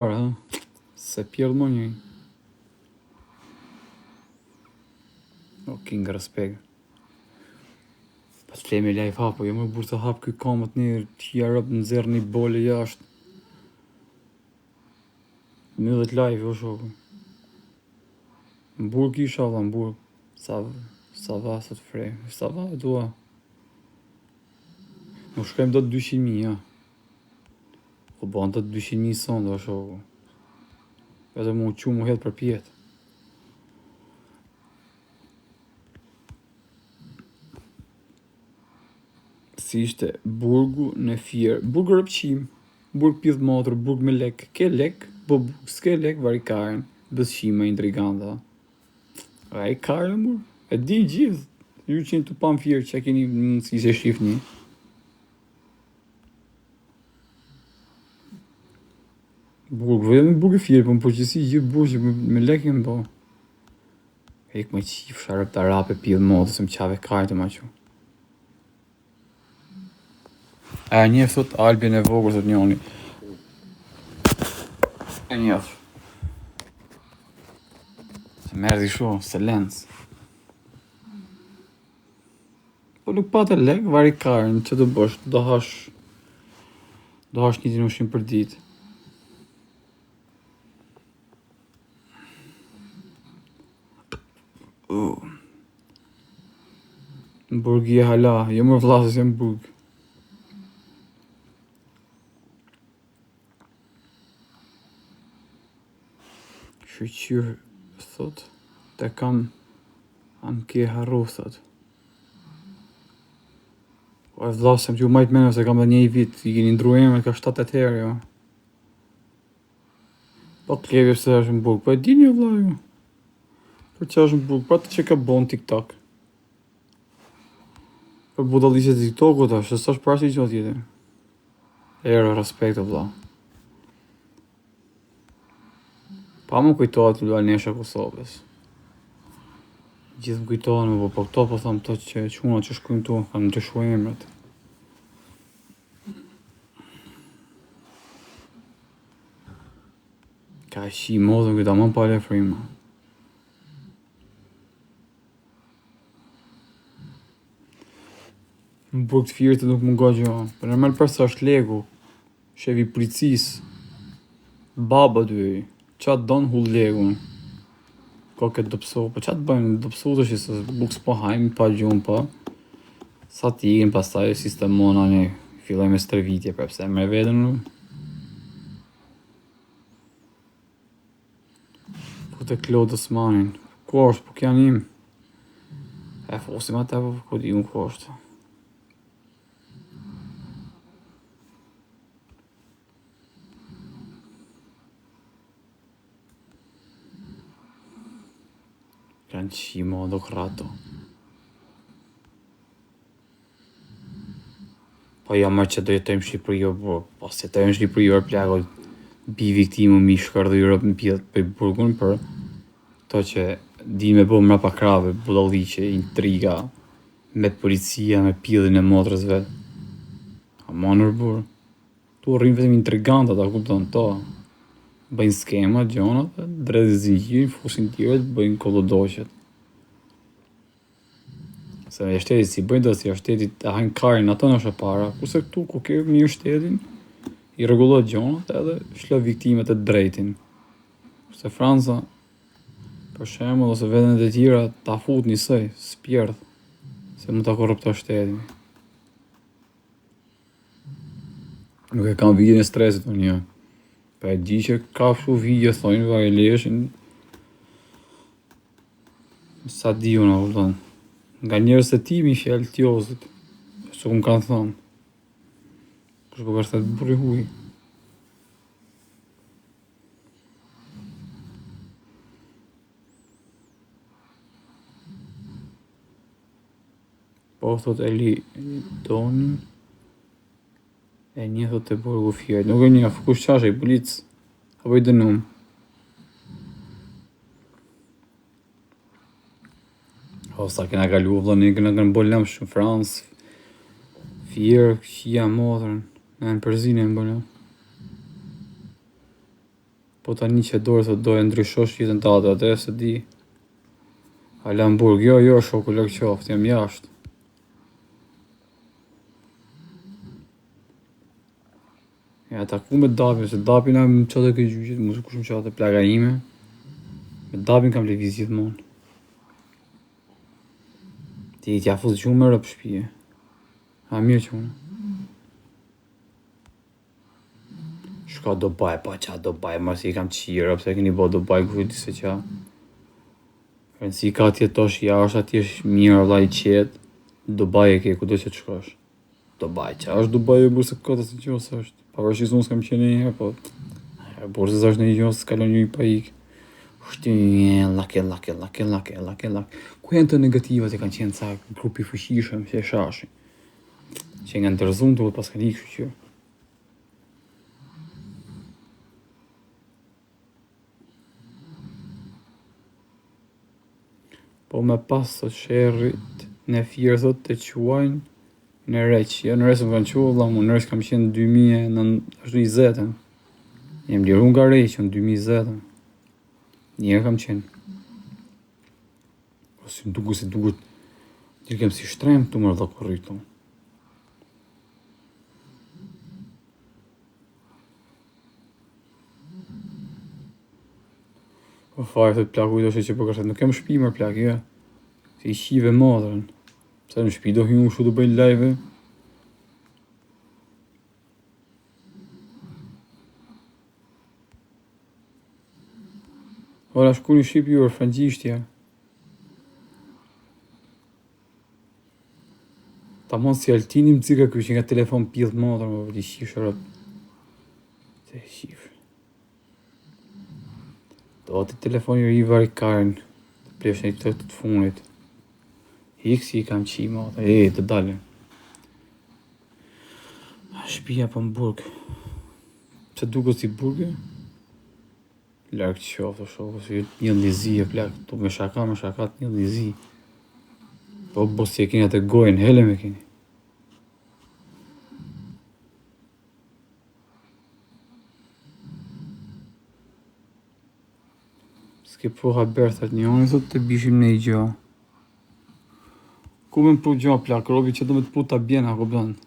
Ha? Se pjellë më një. O, kinga respekt. Pas leme live hapo, jo më burë të hap këj kamët një që jarëp në zerë një bole jashtë. Myllet live, o shokë. Në burë kisha valla, në burë. Sa va sot frej, sa va e dua. Nuk shkojmë do të 200.000, ja. Po ban do të 200.000 sonde, o shokë. Edhe mu që mu hedhë për pjetë. Si ishte burgu në fjerë, burgu rëpqim, burg pjedh motor, burg me lek, ke lek, po s'ke lek varikaren, bëzshima intriganta. Varikaren, burg, e di gjithë, ju që të pam fjerë që keni mundësi se shifni. Burg, vetëm burg e fjerë, po më përgjithsi gjithë burg që me lek e më bo. Ek më qif, sharëp të rape pjedh motor, se më qave kajtë ma që. E njef thot Albin e vogër thot njoni. E njef. Se merdi shu, se lens. Po nuk pa të lek, varikaren, që të bësh, do hash një din ushim për dit. Në burgi e hala, jo më vlasës e në burg. Shqyqyr, thot, te kam anë ke harru, thot. Po e vlasëm që ju majtë menë se kam dhe një vit, i keni ndru emre ka 7-8 herë, jo. Po të levje se është në burg, po e di një vla, jo. Për që është në burg, pa të që ka bon TikTok. Për budalisht e TikTok-u ta, se s'është prasi që tjetër. Ero, respekt o vla. Pa më kujtohet të luar nesha Kosovës. Gjithë më kujtohen më, po këto po thamë të që quna që shkujmë tu, kam të shu emret. Ka shi modën këta më pale frima. Në burg të firë të nuk më nga gjo, për nërmel përsa është legu, shevi policis, baba dy, qatë donë hull legun, ko këtë dëpsu, po qatë bëjnë dëpsu të shi se buk s'po hajmë, pa gjumë, pa, sa t'igin pas taj sistemona një, filloj me stërvitje, përpse me vedën në. Po të Klod Osmanin, ku është, po kja njim, e fosim atë, po ku di unë ku është. Kanë qimo do krato. Po ja mërë që do jetojmë Shqipëri, po pas jetojmë Shqipëri, orë plako, bi viktimu mi shkardë Europë në pjetë për burgun, për to që di me bo mrapa krave, budalliqe, intriga, me policia, me pjedhin e motrës vetë. A monër burë. Tu rrimë vetëm intriganta, ta kupton to. Bëjnë skema, gjonat, dredhi zinjirin, fusin tjeret, bëjnë kollodoqet. Se me shtetit si bëjnë do si shtetit të hajnë karin ato në para, kurse këtu ku ke mirë shtetin, i rregullohet gjonat edhe shlo viktimet e drejtin. Se Franca, për shembull ose vendet e tjera ta fut njësoj, s'pjerdh, se mu ta korrupto shtetin. Nuk e kam vidin e stresit unë një. Pa e di që ka shu vidje, thojnë, va e leshin. Sa di unë, vëllon. Nga njerës e ti mi fjallë t'jozit. Që ku më kanë thonë. Kush po kërë thëtë burri huj. Po thot Eli Donin. E një thot të burgu fjallë. Nuk e një, kush qash e i policë. Apo i dënum. O, sa kena kalu, vëllon, një këna kënë bolem shumë Fransë, fjerë, qia, modrën, në përzinë e më bolem. Po tani që dorë thot doja ndryshosh jetën tënde, atë se di. Ala në burg, jo, shoku, lërë qoftë, jam jashtë. Ja, taku me Dapin, se Dapin a më qatë e këtë gjyqit, mu se kush më qatë e plaga ime. Me Dapin kam lëviz gjithmonë. Ti t'ja fuzë që unë më rëpë shpije. A mirë që unë. Shka Dubai, pa qa Dubai, mas i kam qirë, pëse keni bo Dubai kujti se qa. Rëndësi ka tjetosh jashtë, ati është mirë, vla i qetë. Dubai e ke, ku do që të shkosh. Dubai, qa është Dubai e burse këtë se që ose është. Pavarësisht unë s'kam qenë një herë, po... Burse është në një gjosë, s'kalon një pa ikë. Shti një, lake. Ku janë të negativat e kanë qenë ca grupi fuqishëm që e shashin. Që nga ndërzun të pas kanë ikë shqyr. Po me pas të shërrit në firëthot të quajnë në req. Jo në resë më kanë qua, vla mu në resë kam qenë 2020. Jem liru nga reqën 2020. Njerë kam qenë. Si duket. Ti kem si shtrem të mërë dhe korritu. Po fare thët plaku i do që po kërset, nuk kem shpi mërë plak, ja. Si i qive madrën. Pse në shpi do hi unë shu të bëjnë live. Ora shku një shqip jurë, frangjishtja. Ta mos si Altini më cika kërë që nga telefon pjellë madrë, më vëdi shifë rëpë. Te shifë. Do të telefoni i varikarën, të plesh një të funit. Hikë si i kam qi madrë, të dalë. Shpia për më burgë. Pse duke si burgë? Larkë që qoftë, shofë, se një lizi e plakë, to me shakat një lizi. Po si e keni atë gojën, hele me keni. S'ke po haber, thët një onë, thët të bishim në i gjo. Ku me më pru gjo, plak, robi që do me të pru të bjena, ku bëndë.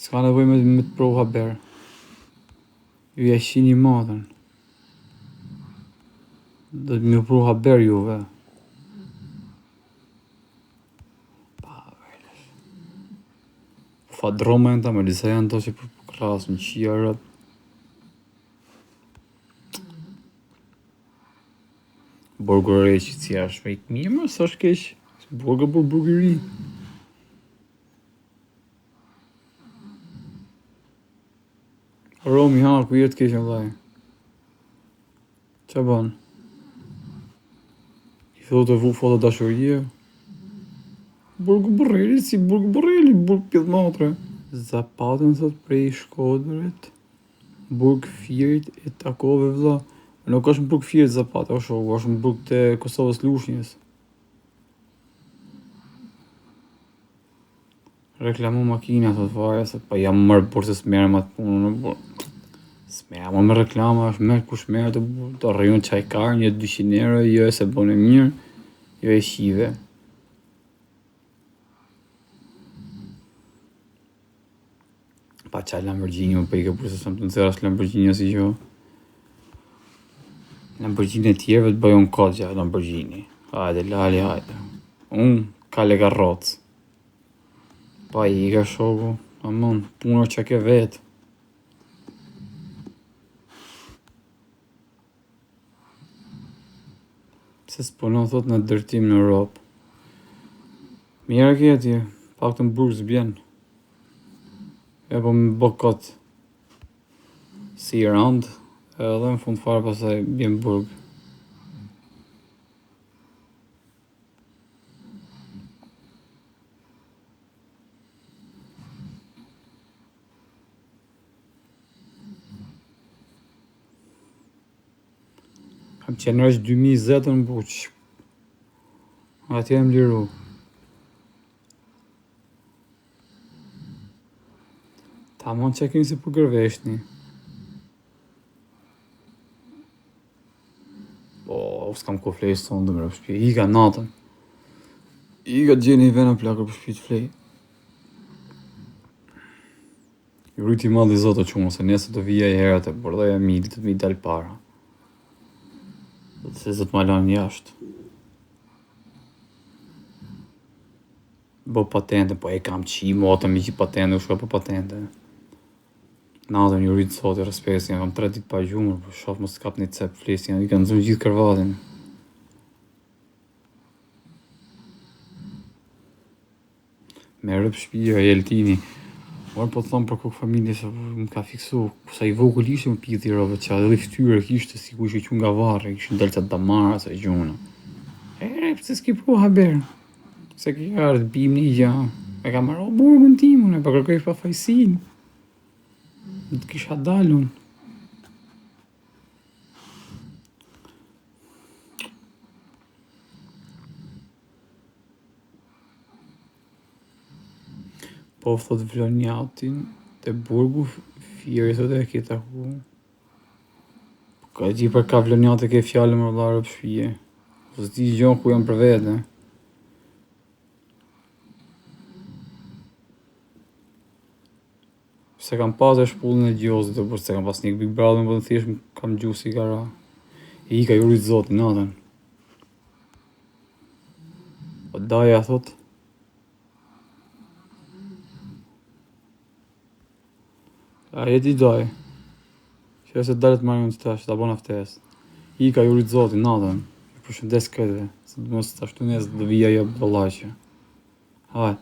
S'ka nevoj me të pru haber. Ju e shi një madhen. Do të me pru haber juve. Fa droma janë ta me lisa janë to që për krasë në qia. Burgore që si ashtë me i këmijë, më së është kesh. Burgëri. Romi, ha, ku jetë kesh në dhaj. Qa banë? I thot të vu foto dashurie. Burgu Borrelli, si Burgu Borrelli, burg pjellë matre. Zapatën thot prej Shkodrit, burg Firit e takove vëlla. Nuk është në burg Firit Zapatë, është në burg të Kosovës Lushnjës. Reklamu makina, thot fare, se pa jam mërë burë se s'merë ma të punë në burë. S'merë ma me reklama, është merë kush merë të rriun qajkar, një 200 euro, jo e se bone mirë, jo e shive. Pa qaj Lamborghini më për i këpër se sëmë të nëzera së Lamborghini si që. Lamborghini e tjerëve të bëjon kodja Lamborghini. Hajde, lali, hajde. Unë kale ka rotës. Pa i ka shoku, amon, puno që ke vetë. Se s'punon thot në dërtim në Europë. Mira kje pak të më burë zbjenë. E po më bë kotë si i randë, edhe në fund farë pasaj bjem burg. Kam qenë është 2020 në buq. Atje e më liru. Ta mon që kemi si për gërveshni. O, s'kam ku flej sonë dhe më rëpë shpje. Ika natën. Ika gjeni i vena plakër për shpje të flej. Ju rriti madh i Zotë qumë, se nesër të vija i herët e bordoja mili të mi dalë para. Se zot ma lanë jashtë. Bo patente, po e kam qi, motëm mi qi patente, u shka po patente. Natën ju rritë Zotë i respektin, kam 3 ditë pa gjumër, po shofë mos kap një cep flesin, i kanë zonë gjithë kërvatin. Me rëpë shpija e Eltini. Orë po thonë për kokë familje se më ka fiksu, sa i vogël ishte më piti rove qa, edhe fytyrë kishte si ku ishte që nga varë, kishin dalë qatë damara se gjuna. Pse s'ki po haber, se ki ardhë bim një gja, e ka marrë burgun timun, e pa kërkoj pa fajsin, në të kisha dalun. Po thot Vlonjatin, te burgu fjeri thot e ke taku. Ka e gji për ka Vlonjat e ke fjallë më vlarë për shpije. Po s'di gjon ku jam për vete. Se kam pas e shpullën e gjozit, por se kam pas një Big Brother, po të thjesht kam gju si gara. E i ka ju rritë Zotin, natën. Po daja thot, a jeti doj, që e se dalet marrë në të tash, ta bon aftes. I ka ju rritë Zotin, natën, përshëndes këtë, se të mos të ashtu nesë dhe vija jo bëllaqe. Hajt.